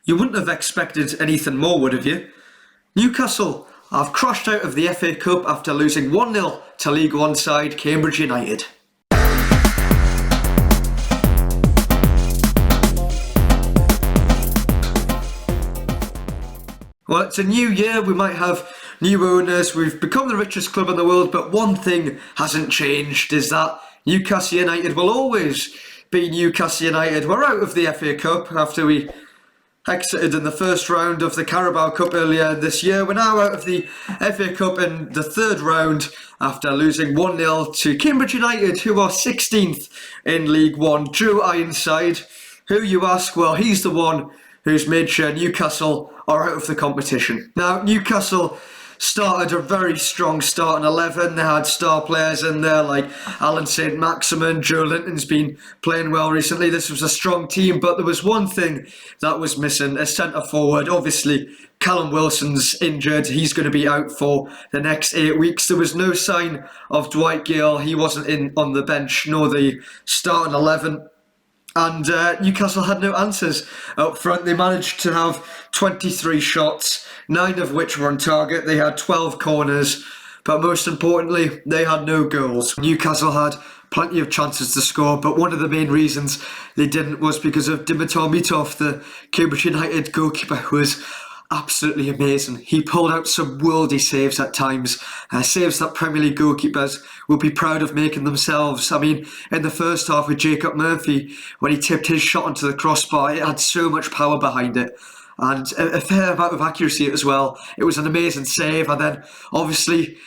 You wouldn't have expected anything more, would have you? Newcastle have crashed out of the FA Cup after losing 1-0 to League One side Cambridge United. Well, it's a new year, we might have new owners, we've become the richest club in the world, but one thing hasn't changed, is that Newcastle United will always be Newcastle United. We're out of the FA Cup after we exited in the first round of the Carabao Cup earlier this year. We're now out of the FA Cup in the third round after losing 1-0 to Cambridge United, who are 16th in League One. Joe Ironside, who you ask? Well, he's the one who's made sure Newcastle are out of the competition. Now, Newcastle started a very strong starting 11. They had star players in there like Alan St-Maximin. Joe Linton's been playing well recently. This was a strong team, but there was one thing that was missing, a centre forward. Obviously, Callum Wilson's injured. He's going to be out for the next 8 weeks. There was no sign of Dwight Gale. He wasn't in on the bench nor the starting 11. And Newcastle had no answers up front. They managed to have 23 shots, 9 of which were on target. They had 12 corners, but most importantly, they had no goals. Newcastle had plenty of chances to score, but one of the main reasons they didn't was because of Dimitar Mitov, the Cambridge United goalkeeper, who was absolutely amazing. He pulled out some worldy saves at times, saves that Premier League goalkeepers will be proud of making themselves. I mean, in the first half with Jacob Murphy, when he tipped his shot onto the crossbar, it had so much power behind it and a fair amount of accuracy as well. It was an amazing save. And then obviously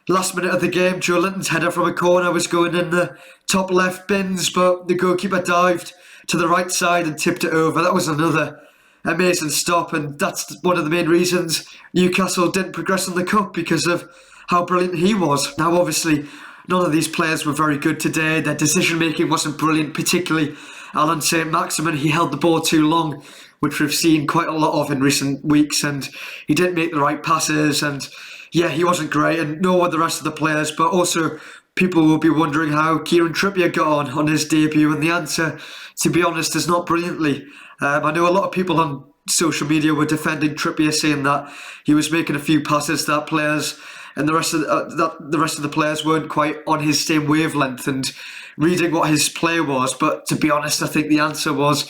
last minute of the game, Joe Linton's header from a corner was going in the top left bins, but the goalkeeper dived to the right side and tipped it over. That was another amazing stop, and that's one of the main reasons Newcastle didn't progress in the cup, because of how brilliant he was. Now obviously none of these players were very good today. Their decision making wasn't brilliant, particularly Alan St-Maximin. He held the ball too long, which we've seen quite a lot of in recent weeks, and he didn't make the right passes, and yeah, he wasn't great, and nor were the rest of the players. But also people will be wondering how Kieran Trippier got on his debut, and the answer, to be honest, is not brilliantly. I know a lot of people on social media were defending Trippier, saying that he was making a few passes that players and the rest of the players weren't quite on his same wavelength and reading what his play was. But to be honest, I think the answer was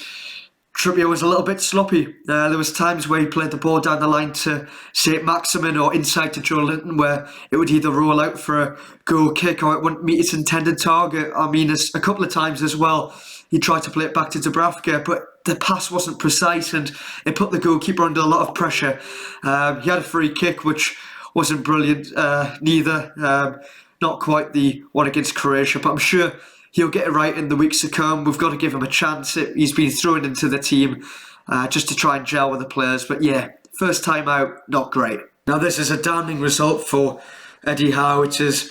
Trippier was a little bit sloppy. There was times where he played the ball down the line to St-Maximin or inside to Joe Linton, where it would either roll out for a goal kick or it wouldn't meet its intended target. I mean, a couple of times as well, he tried to play it back to Dubravka, but the pass wasn't precise and it put the goalkeeper under a lot of pressure. He had a free kick, which wasn't brilliant neither. Not quite the one against Croatia, but I'm sure he'll get it right in the weeks to come. We've got to give him a chance. He's been thrown into the team just to try and gel with the players. But yeah, first time out, not great. Now this is a damning result for Eddie Howe. It's his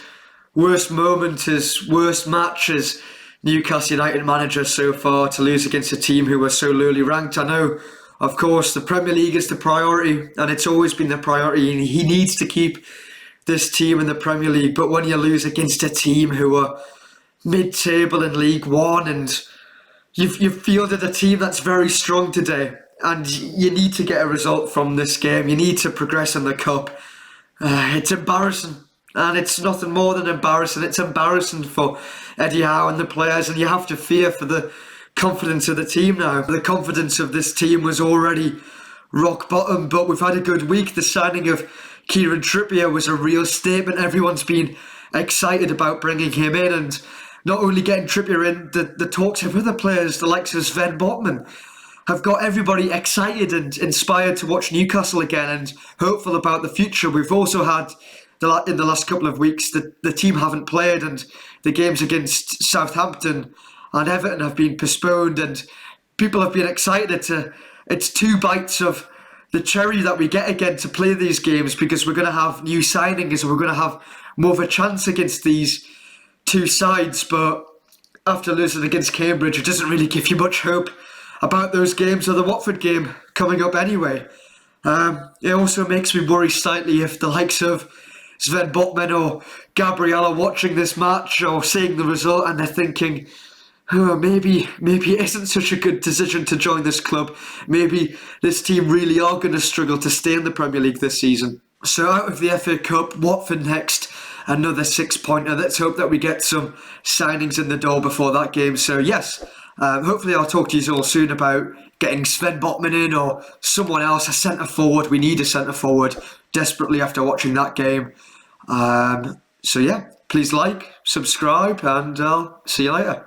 worst moment, his worst match as Newcastle United manager so far, to lose against a team who were so lowly ranked. I know, of course, the Premier League is the priority, and it's always been the priority, and he needs to keep this team in the Premier League. But when you lose against a team who are mid-table in League One, and you've fielded a team that's very strong today, and you need to get a result from this game. You need to progress in the cup. It's embarrassing. And it's nothing more than embarrassing. It's embarrassing for Eddie Howe and the players, and you have to fear for the confidence of the team now. The confidence of this team was already rock bottom, but we've had a good week. The signing of Kieran Trippier was a real statement. Everyone's been excited about bringing him in, and not only getting Trippier in, the talks of other players, the likes of Sven Botman, have got everybody excited and inspired to watch Newcastle again and hopeful about the future. We've also had, in the last couple of weeks, the team haven't played, and the games against Southampton and Everton have been postponed, and people have been excited it's 2 bites of the cherry that we get again to play these games, because we're going to have new signings and we're going to have more of a chance against these two sides. But after losing against Cambridge, it doesn't really give you much hope about those games or the Watford game coming up anyway. It also makes me worry slightly if the likes of Sven Botman or Gabriel are watching this match or seeing the result and they're thinking, maybe it isn't such a good decision to join this club. Maybe this team really are going to struggle to stay in the Premier League this season. So out of the FA Cup, Watford next, another 6-pointer. Let's hope that we get some signings in the door before that game. So yes, hopefully I'll talk to you all soon about getting Sven Botman in or someone else, a centre forward. We need a centre forward desperately after watching that game. So yeah, please like, subscribe, and I'll see you later.